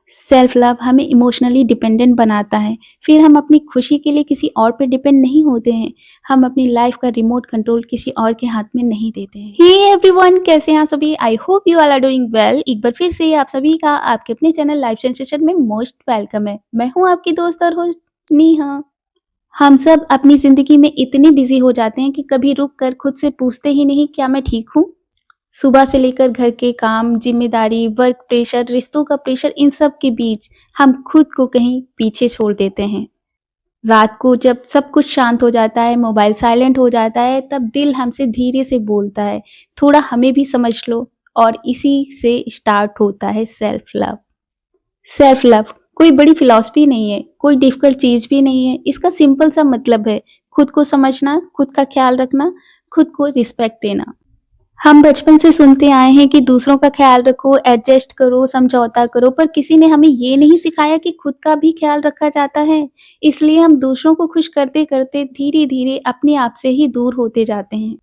Self love हमें emotionally dependent बनाता है। फिर हम अपनी खुशी के लिए किसी और पे डिपेंड नहीं होते हैं। हम अपनी लाइफ का रिमोट कंट्रोल किसी और के हाथ में नहीं देते हैं। हे एवरीवन, कैसे हैं आप सभी? I hope you all are doing well. एक बार फिर से आप सभी का आपके अपने चैनल लाइफ सेंसेशन में मोस्ट वेलकम है। मैं हूँ आपकी दोस्त और होस्ट नेहा। हम सब अपनी जिंदगी में इतने बिजी हो जाते हैं कि कभी रुक कर खुद से पूछते ही नहीं क्या मैं ठीक हूँ। सुबह से लेकर घर के काम, जिम्मेदारी, वर्क प्रेशर, रिश्तों का प्रेशर, इन सब के बीच हम खुद को कहीं पीछे छोड़ देते हैं। रात को जब सब कुछ शांत हो जाता है, मोबाइल साइलेंट हो जाता है, तब दिल हमसे धीरे से बोलता है, थोड़ा हमें भी समझ लो। और इसी से स्टार्ट होता है सेल्फ लव। सेल्फ लव कोई बड़ी फिलॉसफी नहीं है, कोई डिफिकल्ट चीज भी नहीं है। इसका सिंपल सा मतलब है खुद को समझना, खुद का ख्याल रखना, खुद को रिस्पेक्ट देना। हम बचपन से सुनते आए हैं कि दूसरों का ख्याल रखो, एडजस्ट करो, समझौता करो, पर किसी ने हमें ये नहीं सिखाया कि खुद का भी ख्याल रखा जाता है। इसलिए हम दूसरों को खुश करते करते धीरे धीरे अपने आप से ही दूर होते जाते हैं।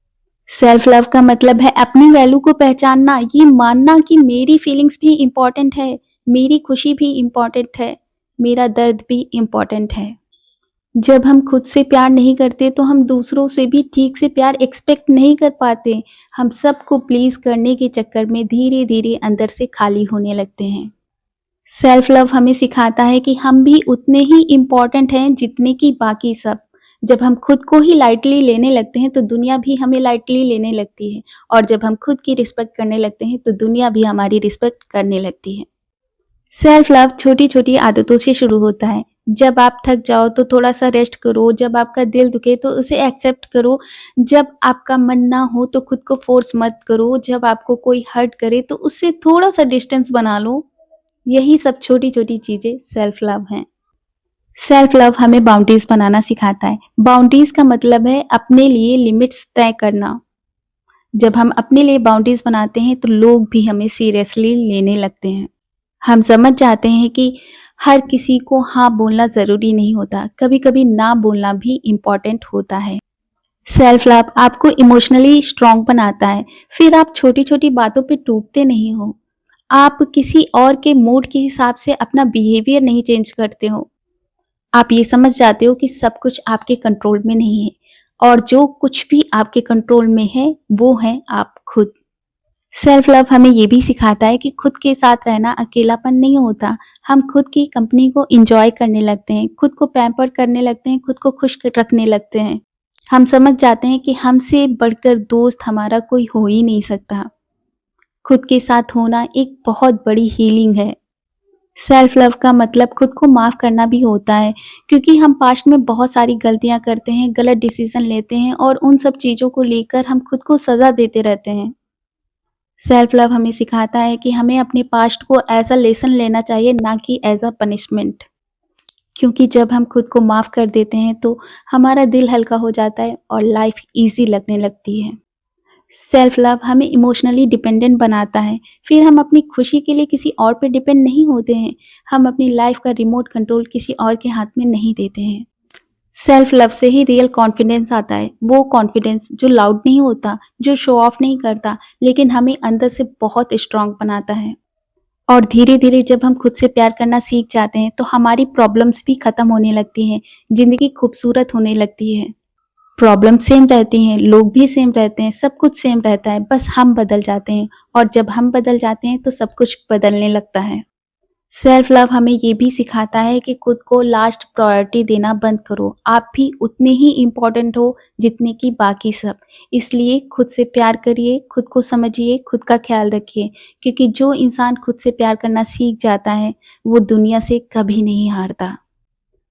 सेल्फ लव का मतलब है अपनी वैल्यू को पहचानना, ये मानना कि मेरी फीलिंग्स भी इम्पोर्टेंट है, मेरी खुशी भी इम्पोर्टेंट है, मेरा दर्द भी इम्पोर्टेंट है। जब हम खुद से प्यार नहीं करते तो हम दूसरों से भी ठीक से प्यार एक्सपेक्ट नहीं कर पाते। हम सबको प्लीज करने के चक्कर में धीरे धीरे अंदर से खाली होने लगते हैं। सेल्फ लव हमें सिखाता है कि हम भी उतने ही इम्पोर्टेंट हैं जितने कि बाकी सब। जब हम खुद को ही लाइटली लेने लगते हैं तो दुनिया भी हमें लाइटली लेने लगती है, और जब हम खुद की रिस्पेक्ट करने लगते हैं तो दुनिया भी हमारी रिस्पेक्ट करने लगती है। सेल्फ लव छोटी छोटी आदतों से शुरू होता है। जब आप थक जाओ तो थोड़ा सा रेस्ट करो, जब आपका दिल दुखे तो उसे एक्सेप्ट करो, जब आपका मन ना हो तो खुद को फोर्स मत करो, जब आपको कोई हर्ट करे तो उससे थोड़ा सा डिस्टेंस बना लो। यही सब छोटी छोटी चीजें सेल्फ लव हैं। सेल्फ लव हमें बाउंड्रीज बनाना सिखाता है। बाउंड्रीज का मतलब है अपने लिए लिमिट्स तय करना। जब हम अपने लिए बाउंड्रीज बनाते हैं तो लोग भी हमें सीरियसली लेने लगते हैं। हम समझ जाते हैं कि हर किसी को हाँ बोलना जरूरी नहीं होता, कभी कभी ना बोलना भी इम्पोर्टेंट होता है। सेल्फ लव आपको इमोशनली स्ट्रांग बनाता है। फिर आप छोटी छोटी बातों पे टूटते नहीं हो। आप किसी और के मूड के हिसाब से अपना बिहेवियर नहीं चेंज करते हो। आप ये समझ जाते हो कि सब कुछ आपके कंट्रोल में नहीं है, और जो कुछ भी आपके कंट्रोल में है वो है आप खुद। सेल्फ लव हमें ये भी सिखाता है कि खुद के साथ रहना अकेलापन नहीं होता। हम खुद की कंपनी को एंजॉय करने लगते हैं, खुद को पैम्पर करने लगते हैं, खुद को खुश रखने लगते हैं। हम समझ जाते हैं कि हमसे बढ़कर दोस्त हमारा कोई हो ही नहीं सकता। खुद के साथ होना एक बहुत बड़ी हीलिंग है। सेल्फ लव का मतलब खुद को माफ करना भी होता है, क्योंकि हम पास्ट में बहुत सारी गलतियां करते हैं, गलत डिसीजन लेते हैं, और उन सब चीजों को लेकर हम खुद को सजा देते रहते हैं। सेल्फ लव हमें सिखाता है कि हमें अपने पास्ट को एज अ लेसन लेना चाहिए, ना कि एज अ पनिशमेंट। क्योंकि जब हम खुद को माफ कर देते हैं तो हमारा दिल हल्का हो जाता है और लाइफ इजी लगने लगती है। सेल्फ लव हमें इमोशनली डिपेंडेंट बनाता है। फिर हम अपनी खुशी के लिए किसी और पर डिपेंड नहीं होते हैं। हम अपनी लाइफ का रिमोट कंट्रोल किसी और के हाथ में नहीं देते हैं। सेल्फ लव से ही रियल कॉन्फिडेंस आता है। वो कॉन्फिडेंस जो लाउड नहीं होता, जो शो ऑफ नहीं करता, लेकिन हमें अंदर से बहुत स्ट्रांग बनाता है। और धीरे धीरे जब हम खुद से प्यार करना सीख जाते हैं तो हमारी प्रॉब्लम्स भी खत्म होने लगती हैं, जिंदगी खूबसूरत होने लगती है। प्रॉब्लम सेम रहती हैं, लोग भी सेम रहते हैं, सब कुछ सेम रहता है, बस हम बदल जाते हैं, और जब हम बदल जाते हैं तो सब कुछ बदलने लगता है। सेल्फ लव हमें ये भी सिखाता है कि खुद को लास्ट प्रायोरिटी देना बंद करो। आप भी उतने ही इम्पोर्टेंट हो जितने कि बाकी सब। इसलिए खुद से प्यार करिए, खुद को समझिए, खुद का ख्याल रखिए, क्योंकि जो इंसान खुद से प्यार करना सीख जाता है वो दुनिया से कभी नहीं हारता।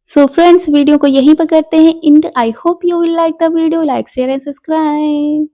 सो फ्रेंड्स, वीडियो को यहीं पर करते हैं and. I hope you will like the video. Like, share and subscribe.